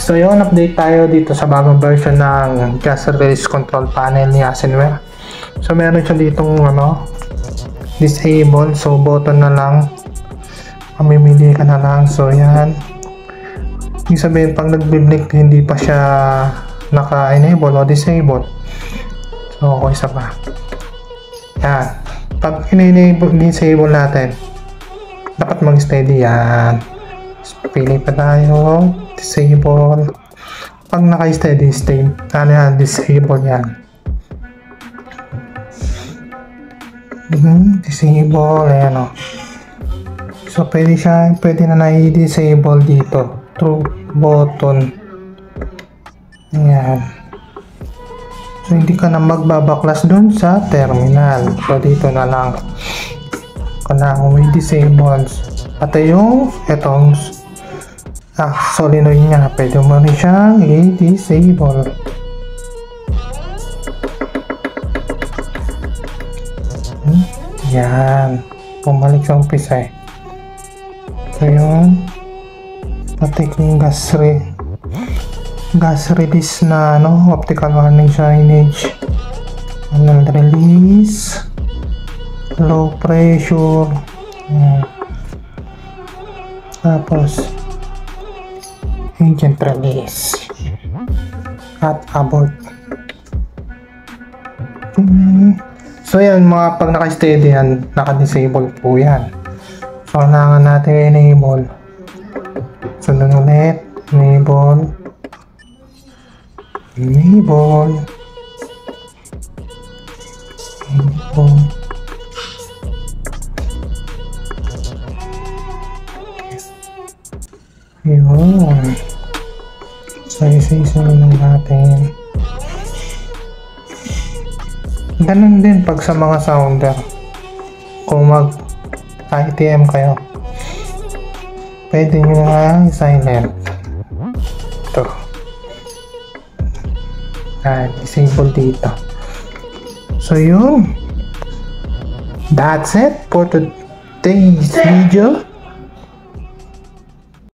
So yun, update tayo dito sa bagong version ng gas release control panel ni Asenware. So meron siya ditong disable, so button na lang, mamimili ka na lang. So yan, yung sabihin pag nag-blink hindi pa siya naka-enable o disable. So okay, isa pa yan, pag in-enable disable natin dapat mag-steady yan. Pili pa tayo disable. Pag naka-steady state, yan, disable yan. Disable, ayan o. So pwede na na-disable dito through button. Ayan. So hindi ka na magbabaklas dun sa terminal. So dito na lang kailangan may disable. At yung etong solenoid nya, pwede mo rin siyang i-disable. Yan, pumalik sa umpisa eh. So yun, pati yung gas release na optical warning signage, release, low pressure, tapos agent release at abort. So yan, mga pag naka-steady yan, naka-disable po yan. So kailangan natin enable. So doon ulit, enable, yun. So isa-isa lang natin. Ganun din pag sa mga sounder, kung mag ITM kayo, pwede nyo nga silent ito, disable dito. So yun, that's it for today's video.